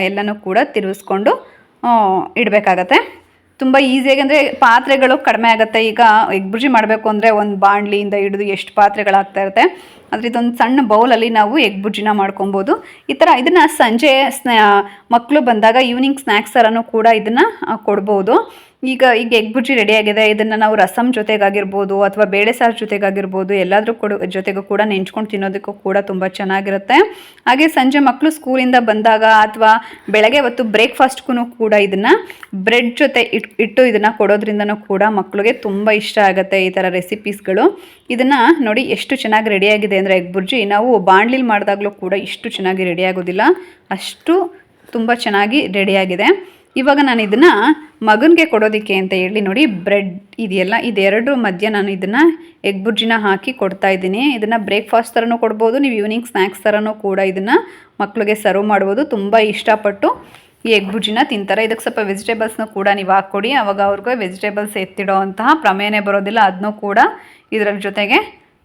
ಎಲ್ಲನೂ ಕೂಡ ತಿರುಗಿಸ್ಕೊಂಡು ಇಡಬೇಕಾಗತ್ತೆ. ತುಂಬ ಈಸಿಯಾಗಿ, ಅಂದರೆ ಪಾತ್ರೆಗಳು ಕಡಿಮೆ ಆಗುತ್ತೆ. ಈಗ ಎಗ್ ಬುರ್ಜಿ ಮಾಡಬೇಕು ಅಂದರೆ ಒಂದು ಬಾಣಲಿಯಿಂದ ಹಿಡಿದು ಎಷ್ಟು ಪಾತ್ರೆಗಳಾಗ್ತಾ ಇರುತ್ತೆ. ಆದರೆ ಇದೊಂದು ಸಣ್ಣ ಬೌಲಲ್ಲಿ ನಾವು ಎಗ್ ಬುರ್ಜಿನ ಮಾಡ್ಕೊಬೋದು. ಇದನ್ನು ಸಂಜೆ ಮಕ್ಕಳು ಬಂದಾಗ ಈವ್ನಿಂಗ್ ಸ್ನ್ಯಾಕ್ಸ್ ಥರನೂ ಕೂಡ ಇದನ್ನು ಕೊಡ್ಬೋದು. ಈಗ ಎಗ್ ಬುರ್ಜಿ ರೆಡಿಯಾಗಿದೆ. ಇದನ್ನು ನಾವು ರಸಮ್ ಜೊತೆಗಾಗಿರ್ಬೋದು ಅಥವಾ ಬೇಳೆ ಸಾರು ಜೊತೆಗಾಗಿರ್ಬೋದು ಎಲ್ಲಾದರೂ ಜೊತೆಗೂ ಕೂಡ ನೆಂಚ್ಕೊಂಡು ತಿನ್ನೋದಕ್ಕೂ ಕೂಡ ತುಂಬ ಚೆನ್ನಾಗಿರುತ್ತೆ. ಹಾಗೆ ಸಂಜೆ ಮಕ್ಕಳು ಸ್ಕೂಲಿಂದ ಬಂದಾಗ ಅಥವಾ ಬೆಳಗ್ಗೆ ಹೊತ್ತು ಬ್ರೇಕ್ಫಾಸ್ಟ್ಗೂ ಕೂಡ ಇದನ್ನು ಬ್ರೆಡ್ ಜೊತೆ ಇಟ್ಟು ಇದನ್ನು ಕೊಡೋದ್ರಿಂದನೂ ಕೂಡ ಮಕ್ಕಳಿಗೆ ತುಂಬ ಇಷ್ಟ ಆಗುತ್ತೆ ಈ ಥರ ರೆಸಿಪೀಸ್ಗಳು. ಇದನ್ನು ನೋಡಿ ಎಷ್ಟು ಚೆನ್ನಾಗಿ ರೆಡಿಯಾಗಿದೆ ಅಂದರೆ ಎಗ್ ಬುರ್ಜಿ ನಾವು ಬಾಣಲಿಲಿ ಮಾಡಿದಾಗಲೂ ಕೂಡ ಇಷ್ಟು ಚೆನ್ನಾಗಿ ರೆಡಿ ಆಗೋದಿಲ್ಲ. ಅಷ್ಟು ತುಂಬ ಚೆನ್ನಾಗಿ ರೆಡಿಯಾಗಿದೆ. ಇವಾಗ ನಾನು ಇದನ್ನು ಮಗನಿಗೆ ಕೊಡೋದಕ್ಕೆ ಅಂತ ಹೇಳಿ ನೋಡಿ ಬ್ರೆಡ್ ಇದೆಯಲ್ಲ, ಇದೆರಡು ಮಧ್ಯೆ ನಾನು ಇದನ್ನು ಎಗ್ ಬುರ್ಜಿನ ಹಾಕಿ ಕೊಡ್ತಾ ಇದ್ದೀನಿ. ಇದನ್ನು ಬ್ರೇಕ್ಫಾಸ್ಟ್ ಥರನೂ ಕೊಡ್ಬೋದು. ನೀವು ಈವ್ನಿಂಗ್ ಸ್ನ್ಯಾಕ್ಸ್ ಥರನೂ ಕೂಡ ಇದನ್ನು ಮಕ್ಕಳಿಗೆ ಸರ್ವ್ ಮಾಡ್ಬೋದು. ತುಂಬ ಇಷ್ಟಪಟ್ಟು ಈ ಎಗ್ ಬುರ್ಜಿನ ತಿಂತಾರೆ. ಇದಕ್ಕೆ ಸ್ವಲ್ಪ ವೆಜಿಟೇಬಲ್ಸ್ನೂ ಕೂಡ ನೀವು ಹಾಕ್ಕೊಡಿ. ಆವಾಗ ಅವ್ರಿಗೆ ವೆಜಿಟೇಬಲ್ಸ್ ಎತ್ತಿಡೋ ಅಂತಹ ಪ್ರಮೇಯನೇ ಬರೋದಿಲ್ಲ. ಅದನ್ನೂ ಕೂಡ ಇದರ ಜೊತೆಗೆ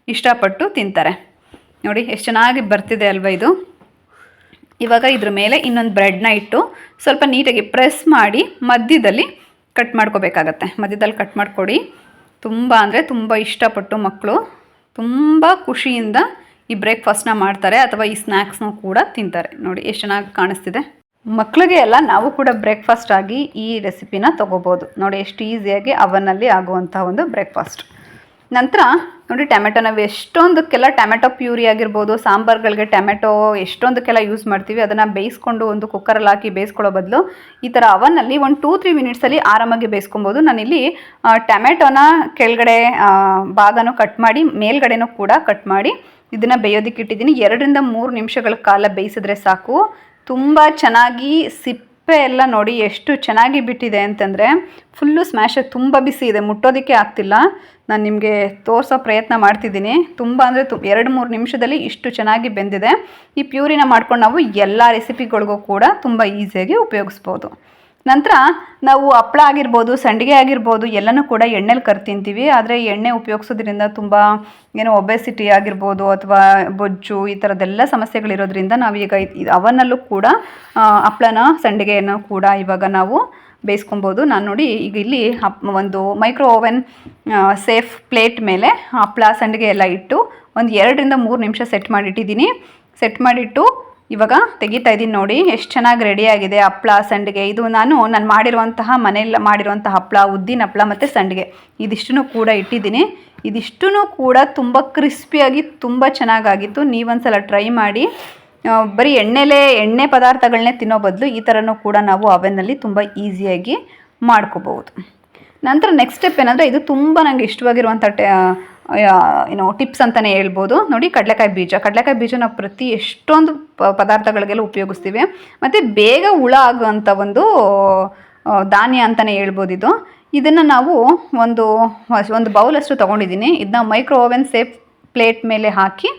ಇಷ್ಟಪಟ್ಟು ತಿಂತಾರೆ. ನೋಡಿ ಎಷ್ಟು ಚೆನ್ನಾಗಿ ಬರ್ತಿದೆ ಅಲ್ವಾ ಇದು. ಇವಾಗ ಇದ್ರ ಮೇಲೆ ಇನ್ನೊಂದು ಬ್ರೆಡ್ನ ಇಟ್ಟು ಸ್ವಲ್ಪ ನೀಟಾಗಿ ಪ್ರೆಸ್ ಮಾಡಿ ಮಧ್ಯದಲ್ಲಿ ಕಟ್ ಮಾಡ್ಕೋಬೇಕಾಗತ್ತೆ. ಮಧ್ಯದಲ್ಲಿ ಕಟ್ ಮಾಡಿಕೊಡಿ. ತುಂಬ ಅಂದರೆ ತುಂಬ ಇಷ್ಟಪಟ್ಟು ಮಕ್ಕಳು ತುಂಬ ಖುಷಿಯಿಂದ ಈ ಬ್ರೇಕ್ಫಾಸ್ಟ್ನ ಮಾಡ್ತಾರೆ ಅಥವಾ ಈ ಸ್ನ್ಯಾಕ್ಸ್ನೂ ಕೂಡ ತಿಂತಾರೆ. ನೋಡಿ ಎಷ್ಟು ಚೆನ್ನಾಗಿ ಕಾಣಿಸ್ತಿದೆ. ಮಕ್ಕಳಿಗೆ ಎಲ್ಲ ನಾವು ಕೂಡ ಬ್ರೇಕ್ಫಾಸ್ಟ್ ಆಗಿ ಈ ರೆಸಿಪಿನ ತೊಗೋಬೋದು. ನೋಡಿ ಎಷ್ಟು ಈಸಿಯಾಗಿ ಅವನಲ್ಲಿ ಆಗುವಂಥ ಒಂದು ಬ್ರೇಕ್ಫಾಸ್ಟ್. ನಂತರ ನೋಡಿ ಟೊಮೆಟೊ ನಾವು ಎಷ್ಟೊಂದಕ್ಕೆಲ್ಲ ಟೊಮೆಟೊ ಪ್ಯೂರಿ ಆಗಿರ್ಬೋದು, ಸಾಂಬಾರುಗಳಿಗೆ ಟೊಮೆಟೊ ಎಷ್ಟೊಂದಕ್ಕೆಲ್ಲ ಯೂಸ್ ಮಾಡ್ತೀವಿ. ಅದನ್ನು ಬೇಯಿಸ್ಕೊಂಡು ಒಂದು ಕುಕ್ಕರಲ್ಲಿ ಹಾಕಿ ಬೇಯಿಸ್ಕೊಳ್ಳೋ ಬದಲು ಈ ಥರ ಅವನಲ್ಲಿ ಒಂದು 2-3 ಮಿನಿಟ್ಸಲ್ಲಿ ಆರಾಮಾಗಿ ಬೇಯಿಸ್ಕೊಬೋದು. ನಾನಿಲ್ಲಿ ಟೊಮೆಟೊನ ಕೆಳಗಡೆ ಭಾಗನೂ ಕಟ್ ಮಾಡಿ ಮೇಲ್ಗಡೆನೂ ಕೂಡ ಕಟ್ ಮಾಡಿ ಇದನ್ನು ಬೇಯೋದಕ್ಕೆ ಇಟ್ಟಿದ್ದೀನಿ. 2 ರಿಂದ 3 ನಿಮಿಷಗಳ ಕಾಲ ಬೇಯಿಸಿದ್ರೆ ಸಾಕು. ತುಂಬ ಚೆನ್ನಾಗಿ ಸಿಪ್ಪೆ ಎಲ್ಲ ನೋಡಿ ಎಷ್ಟು ಚೆನ್ನಾಗಿ ಬಿಟ್ಟಿದೆ ಅಂತಂದರೆ ಫುಲ್ಲು ಸ್ಮ್ಯಾಶ್. ತುಂಬ ಬಿಸಿ ಇದೆ, ಮುಟ್ಟೋದಕ್ಕೆ ಆಗ್ತಿಲ್ಲ. ನಾನು ನಿಮಗೆ ತೋರಿಸೋ ಪ್ರಯತ್ನ ಮಾಡ್ತಿದ್ದೀನಿ. ತುಂಬ ಅಂದರೆ 2-3 ನಿಮಿಷದಲ್ಲಿ ಇಷ್ಟು ಚೆನ್ನಾಗಿ ಬೆಂದಿದೆ. ಈ ಪ್ಯೂರಿನ ಮಾಡ್ಕೊಂಡು ನಾವು ಎಲ್ಲ ರೆಸಿಪಿಗಳಿಗೂ ಕೂಡ ತುಂಬ ಈಸಿಯಾಗಿ ಉಪಯೋಗಿಸ್ಬೋದು. ನಂತರ ನಾವು ಹಪ್ಪಳ ಆಗಿರ್ಬೋದು, ಸಂಡಿಗೆ ಆಗಿರ್ಬೋದು ಎಲ್ಲನೂ ಕೂಡ ಎಣ್ಣೆಲಿ ಕರ್ ತಿಂತೀವಿ. ಆದರೆ ಎಣ್ಣೆ ಉಪಯೋಗಿಸೋದ್ರಿಂದ ತುಂಬ ಏನೋ ಒಬೆಸಿಟಿ ಆಗಿರ್ಬೋದು ಅಥವಾ ಬೊಜ್ಜು ಈ ಥರದ್ದೆಲ್ಲ ಸಮಸ್ಯೆಗಳಿರೋದ್ರಿಂದ ನಾವೀಗ ಅವನ್ನಲ್ಲೂ ಕೂಡ ಹಪ್ಪಳನ ಸಂಡಿಗೆಯನ್ನು ಕೂಡ ಇವಾಗ ನಾವು ಬೇಯಿಸ್ಕೊಬೋದು. ನಾನು ನೋಡಿ ಈಗ ಇಲ್ಲಿ ಒಂದು ಮೈಕ್ರೋ ಓವೆನ್ ಸೇಫ್ ಪ್ಲೇಟ್ ಮೇಲೆ ಹಪ್ಪಳ ಸಂಡಿಗೆ ಎಲ್ಲ ಇಟ್ಟು ಒಂದು 2-3 ನಿಮಿಷ ಸೆಟ್ ಮಾಡಿಟ್ಟಿದ್ದೀನಿ. ಸೆಟ್ ಮಾಡಿಟ್ಟು ಇವಾಗ ತೆಗಿತಾ ಇದ್ದೀನಿ. ನೋಡಿ ಎಷ್ಟು ಚೆನ್ನಾಗಿ ರೆಡಿಯಾಗಿದೆ ಹಪ್ಪಳ ಸಂಡಿಗೆ. ಇದು ನಾನು ಮಾಡಿರುವಂತಹ ಮನೆಯಲ್ಲಿ ಮಾಡಿರುವಂಥ ಹಪ್ಪಳ, ಉದ್ದಿನ ಹಪ್ಪಳ ಮತ್ತು ಸಂಡಿಗೆ ಇದಿಷ್ಟನ್ನು ಕೂಡ ಇಟ್ಟಿದ್ದೀನಿ. ಇದಿಷ್ಟೂ ಕೂಡ ತುಂಬ ಕ್ರಿಸ್ಪಿಯಾಗಿ ತುಂಬ ಚೆನ್ನಾಗಾಗಿತ್ತು. ನೀವೊಂದ್ಸಲ ಟ್ರೈ ಮಾಡಿ. ಬರೀ ಎಣ್ಣೆ ಪದಾರ್ಥಗಳನ್ನೇ ತಿನ್ನೋ ಬದಲು ಈ ಥರನೂ ಕೂಡ ನಾವು ಅವನ್ನಲ್ಲಿ ತುಂಬ ಈಸಿಯಾಗಿ ಮಾಡ್ಕೋಬಹುದು. ನಂತರ ನೆಕ್ಸ್ಟ್ ಸ್ಟೆಪ್ ಏನಂದರೆ, ಇದು ತುಂಬ ನನಗೆ ಇಷ್ಟವಾಗಿರುವಂಥ ಟಿಪ್ಸ್ ಅಂತಲೇ ಹೇಳ್ಬೋದು. ನೋಡಿ, ಕಡಲೆಕಾಯಿ ಬೀಜ ನಾವು ಎಷ್ಟೊಂದು ಪದಾರ್ಥಗಳಿಗೆಲ್ಲ ಉಪಯೋಗಿಸ್ತೀವಿ ಮತ್ತು ಬೇಗ ಹುಳ ಆಗುವಂಥ ಒಂದು ಧಾನ್ಯ ಅಂತಲೇ ಹೇಳ್ಬೋದು. ಇದನ್ನು ನಾವು ಒಂದು ಬೌಲಷ್ಟು ತೊಗೊಂಡಿದ್ದೀನಿ. ಇದನ್ನ ಮೈಕ್ರೋ ಓವೆನ್ ಸೇಫ್ ಪ್ಲೇಟ್ ಮೇಲೆ ಹಾಕಿ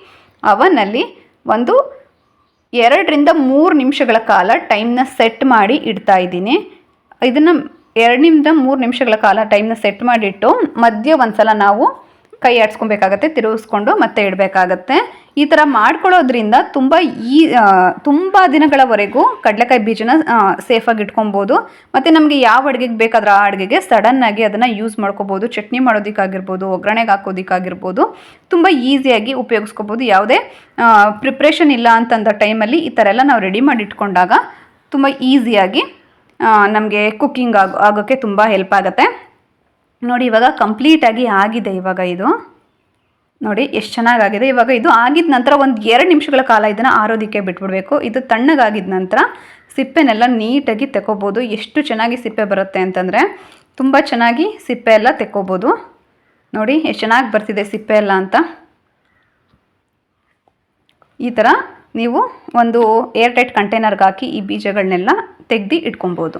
ಅವನ್ನಲ್ಲಿ 2-3 ನಿಮಿಷಗಳ ಕಾಲ ಟೈಮ್ನ ಸೆಟ್ ಮಾಡಿ ಇಡ್ತಾ ಇದ್ದೀನಿ. ಇದನ್ನು 2-3 ನಿಮಿಷಗಳ ಕಾಲ ಟೈಮ್ನ ಸೆಟ್ ಮಾಡಿಟ್ಟು ಮಧ್ಯೆ ಒಂದ್ಸಲ ನಾವು ಕೈ ಆಡಿಸ್ಕೊಬೇಕಾಗತ್ತೆ, ತಿರುಗಿಸ್ಕೊಂಡು ಮತ್ತೆ ಇಡಬೇಕಾಗತ್ತೆ. ಈ ಥರ ಮಾಡ್ಕೊಳ್ಳೋದ್ರಿಂದ ತುಂಬ ದಿನಗಳವರೆಗೂ ಕಡಲೆಕಾಯಿ ಬೀಜನ ಸೇಫಾಗಿ ಇಟ್ಕೊಬೋದು. ಮತ್ತು ನಮಗೆ ಯಾವ ಅಡುಗೆಗೆ ಬೇಕಾದ್ರೆ ಆ ಅಡುಗೆಗೆ ಸಡನ್ನಾಗಿ ಅದನ್ನು ಯೂಸ್ ಮಾಡ್ಕೋಬೋದು. ಚಟ್ನಿ ಮಾಡೋದಕ್ಕಾಗಿರ್ಬೋದು, ಒಗ್ಗರಣೆಗೆ ಹಾಕೋದಕ್ಕಾಗಿರ್ಬೋದು, ತುಂಬ ಈಸಿಯಾಗಿ ಉಪಯೋಗಿಸ್ಕೋಬೋದು. ಯಾವುದೇ ಪ್ರಿಪ್ರೇಷನ್ ಇಲ್ಲ ಅಂತಂದ ಟೈಮಲ್ಲಿ ಈ ಥರ ಎಲ್ಲ ನಾವು ರೆಡಿ ಮಾಡಿ ಇಟ್ಕೊಂಡಾಗ ತುಂಬ ಈಸಿಯಾಗಿ ನಮಗೆ ಕುಕ್ಕಿಂಗ್ ಆಗೋಕ್ಕೆ ತುಂಬ ಹೆಲ್ಪ್ ಆಗುತ್ತೆ. ನೋಡಿ, ಇವಾಗ ಕಂಪ್ಲೀಟಾಗಿ ಆಗಿದೆ. ಇವಾಗ ಇದು ನೋಡಿ ಎಷ್ಟು ಚೆನ್ನಾಗಾಗಿದೆ. ಇವಾಗ ಇದು ಆಗಿದ ನಂತರ 2 ನಿಮಿಷಗಳ ಕಾಲ ಇದನ್ನು ಆರೋದಕ್ಕೆ ಬಿಟ್ಬಿಡಬೇಕು. ಇದು ತಣ್ಣಗಾಗಿದ ನಂತರ ಸಿಪ್ಪೆನೆಲ್ಲ ನೀಟಾಗಿ ತೆಕ್ಕೋಬೋದು. ಎಷ್ಟು ಚೆನ್ನಾಗಿ ಸಿಪ್ಪೆ ಬರುತ್ತೆ ಅಂತಂದರೆ ತುಂಬ ಚೆನ್ನಾಗಿ ಸಿಪ್ಪೆ ಎಲ್ಲ ತೆಕ್ಕೋಬೋದು. ನೋಡಿ ಎಷ್ಟು ಚೆನ್ನಾಗಿ ಬರ್ತಿದೆ ಸಿಪ್ಪೆ ಎಲ್ಲ ಅಂತ. ಈ ಥರ ನೀವು ಒಂದು ಏರ್ಟೈಟ್ ಕಂಟೈನರ್ಗೆ ಹಾಕಿ ಈ ಬೀಜಗಳನ್ನೆಲ್ಲ ತೆಗೆದು ಇಟ್ಕೊಬೋದು.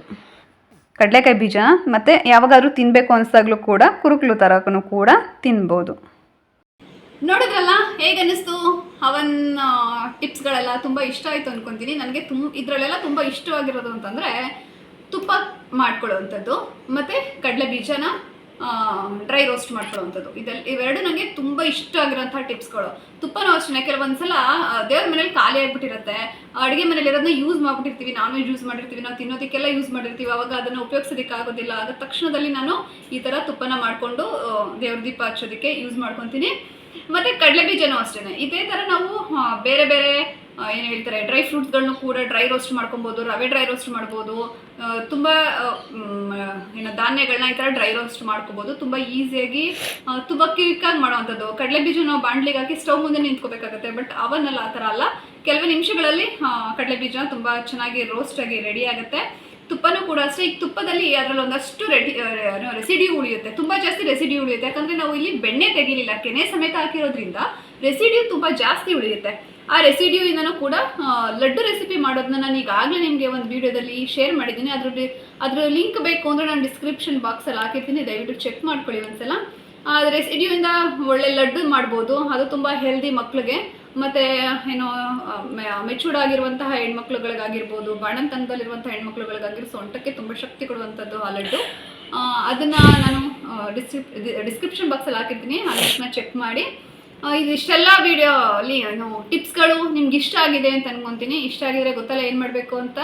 ಕಡಲೆಕಾಯಿ ಬೀಜ ಮತ್ತು ಯಾವಾಗಾದ್ರೂ ತಿನ್ನಬೇಕು ಅನಿಸ್ದಾಗಲೂ ಕೂಡ ಕುರುಕಲು ಥರನೂ ಕೂಡ ತಿನ್ಬೋದು. ನೋಡಿದ್ರಲ್ಲ, ಹೇಗೆ ಅನ್ನಿಸ್ತು? ಅವನ್ ಟಿಪ್ಸ್ಗಳೆಲ್ಲ ತುಂಬ ಇಷ್ಟ ಆಯಿತು ಅಂದ್ಕೊತೀನಿ. ನನಗೆ ಇದರಲ್ಲೆಲ್ಲ ತುಂಬ ಇಷ್ಟವಾಗಿರೋದು ಅಂತಂದರೆ ತುಪ್ಪ ಮಾಡ್ಕೊಳ್ಳೋವಂಥದ್ದು ಮತ್ತು ಕಡಲೆ ಬೀಜನ ಡ್ರೈ ರೋಸ್ಟ್ ಮಾಡ್ಕೊಳ್ಳೋವಂಥದ್ದು. ಇವೆರಡು ನನಗೆ ತುಂಬ ಇಷ್ಟ ಆಗಿರೋಂಥ ಟಿಪ್ಸ್ಗಳು. ತುಪ್ಪನೂ ಅಷ್ಟೇ, ಕೆಲವೊಂದ್ಸಲ ದೇವ್ರ ಮನೇಲಿ ಖಾಲಿ ಆಗಿಬಿಟ್ಟಿರುತ್ತೆ, ಅಡುಗೆ ಮನೇಲಿ ಇರೋದನ್ನ ಯೂಸ್ ಮಾಡಿಬಿಟ್ಟಿರ್ತೀವಿ, ನಾನ್ ವೆಜ್ ಯೂಸ್ ಮಾಡಿರ್ತೀವಿ, ನಾವು ತಿನ್ನೋದಕ್ಕೆಲ್ಲ ಯೂಸ್ ಮಾಡಿರ್ತೀವಿ. ಅವಾಗ ಅದನ್ನು ಉಪಯೋಗಿಸೋದಕ್ಕಾಗೋದಿಲ್ಲ. ಆದ ತಕ್ಷಣದಲ್ಲಿ ನಾನು ಈ ಥರ ತುಪ್ಪನ ಮಾಡಿಕೊಂಡು ದೇವ್ರ ದೀಪ ಹಚ್ಚೋದಕ್ಕೆ ಯೂಸ್ ಮಾಡ್ಕೊತೀನಿ. ಮತ್ತು ಕಡಲೆ ಬೀಜನೂ ಅಷ್ಟೇ ಇದೇ ಥರ ನಾವು ಬೇರೆ ಬೇರೆ ಏನು ಹೇಳ್ತಾರೆ ಡ್ರೈ ಫ್ರೂಟ್ಸ್ಗಳನ್ನೂ ಕೂಡ ಡ್ರೈ ರೋಸ್ಟ್ ಮಾಡ್ಕೊಬೋದು, ರವೆ ಡ್ರೈ ರೋಸ್ಟ್ ಮಾಡ್ಬೋದು, ತುಂಬ ಧಾನ್ಯಗಳನ್ನ ಈ ಥರ ಡ್ರೈ ರೋಸ್ಟ್ ಮಾಡ್ಕೋಬೋದು. ತುಂಬ ಈಸಿಯಾಗಿ ತುಂಬ ಕ್ವಿಕ್ಕಾಗಿ ಮಾಡೋವಂಥದ್ದು. ಕಡಲೆ ಬೀಜ ನಾವು ಬಾಣಲಿಗೆ ಹಾಕಿ ಸ್ಟವ್ ಮುಂದೆ ನಿಂತ್ಕೋಬೇಕಾಗುತ್ತೆ. ಬಟ್ ಅವನ್ನೆಲ್ಲ ಆ ಥರ ಅಲ್ಲ, ಕೆಲವೇ ನಿಮಿಷಗಳಲ್ಲಿ ಕಡಲೆ ಬೀಜ ತುಂಬ ಚೆನ್ನಾಗಿ ರೋಸ್ಟಾಗಿ ರೆಡಿ ಆಗುತ್ತೆ. ತುಪ್ಪನೂ ಕೂಡ ಅಷ್ಟೇ. ಈಗ ತುಪ್ಪದಲ್ಲಿ ಅದರಲ್ಲಿ ಒಂದಷ್ಟು ರೆಸಿಡ್ಯೂ ಉಳಿಯುತ್ತೆ, ತುಂಬ ಜಾಸ್ತಿ ರೆಸಿಡ್ಯೂ ಉಳಿಯುತ್ತೆ. ಯಾಕಂದರೆ ನಾವು ಇಲ್ಲಿ ಬೆಣ್ಣೆ ತೆಗಿಲಿಲ್ಲ, ಕೆನೆ ಸಮೇತ ಹಾಕಿರೋದ್ರಿಂದ ರೆಸಿಡ್ಯೂ ತುಂಬ ಜಾಸ್ತಿ ಉಳಿಯುತ್ತೆ. ಆ ರೆಸಿಡ್ಯೂಯಿಂದನೂ ಕೂಡ ಲಡ್ಡು ರೆಸಿಪಿ ಮಾಡೋದನ್ನ ನಾನು ಈಗಾಗಲೇ ನಿಮಗೆ ಒಂದು ವೀಡಿಯೋದಲ್ಲಿ ಶೇರ್ ಮಾಡಿದ್ದೀನಿ. ಅದ್ರ ಲಿಂಕ್ ಬೇಕು ಅಂದರೆ ನಾನು ಡಿಸ್ಕ್ರಿಪ್ಷನ್ ಬಾಕ್ಸಲ್ಲಿ ಹಾಕಿರ್ತೀನಿ, ದಯವಿಟ್ಟು ಚೆಕ್ ಮಾಡ್ಕೊಳ್ಳಿ ಒಂದ್ಸಲ. ಆ ರೆಸಿಡ್ಯೂಯಿಂದ ಒಳ್ಳೆ ಲಡ್ಡು ಮಾಡ್ಬೋದು. ಅದು ತುಂಬ ಹೆಲ್ದಿ ಮಕ್ಕಳಿಗೆ, ಮತ್ತು ಏನೋ ಮೆಚೂರ್ಡ್ ಆಗಿರುವಂತಹ ಹೆಣ್ಮಕ್ಳುಗಳಿಗಾಗಿರ್ಬೋದು, ಬಾಣಂತನದಲ್ಲಿರುವಂಥ ಹೆಣ್ಮಕ್ಳುಗಳಿಗಾಗಿರೋ ಸೊಂಟಕ್ಕೆ ತುಂಬ ಶಕ್ತಿ ಕೊಡುವಂಥದ್ದು ಆ ಲಡ್ಡು. ಅದನ್ನು ನಾನು ಡಿಸ್ಕ್ರಿಪ್ಷನ್ ಬಾಕ್ಸಲ್ಲಿ ಹಾಕಿರ್ತೀನಿ, ಅದನ್ನ ಚೆಕ್ ಮಾಡಿ. ಇದಿಷ್ಟೆಲ್ಲ ವೀಡಿಯೋ ಅಲ್ಲಿ ಟಿಪ್ಸ್ಗಳು ನಿಮ್ಗೆ ಇಷ್ಟ ಆಗಿದೆ ಅಂತ ಅನ್ಕೊತೀನಿ. ಇಷ್ಟ ಆಗಿದ್ರೆ ಗೊತ್ತಲ್ಲ ಏನು ಮಾಡಬೇಕು ಅಂತ.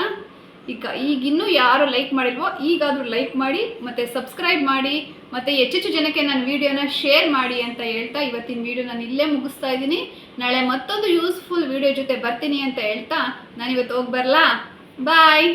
ಈಗಿನ್ನೂ ಯಾರು ಲೈಕ್ ಮಾಡಿಲ್ವೋ ಈಗಾದರೂ ಲೈಕ್ ಮಾಡಿ, ಮತ್ತು ಸಬ್ಸ್ಕ್ರೈಬ್ ಮಾಡಿ, ಮತ್ತು ಹೆಚ್ಚೆಚ್ಚು ಜನಕ್ಕೆ ನನ್ನ ವೀಡಿಯೋನ ಶೇರ್ ಮಾಡಿ ಅಂತ ಹೇಳ್ತಾ ಇವತ್ತಿನ ವೀಡಿಯೋ ನಾನು ಇಲ್ಲೇ ಮುಗಿಸ್ತಾ ಇದ್ದೀನಿ. ನಾಳೆ ಮತ್ತೊಂದು ಯೂಸ್ಫುಲ್ ವೀಡಿಯೋ ಜೊತೆ ಬರ್ತೀನಿ ಅಂತ ಹೇಳ್ತಾ ನಾನು ಇವತ್ತು ಹೋಗಿ ಬರಲಾ. ಬಾಯ್.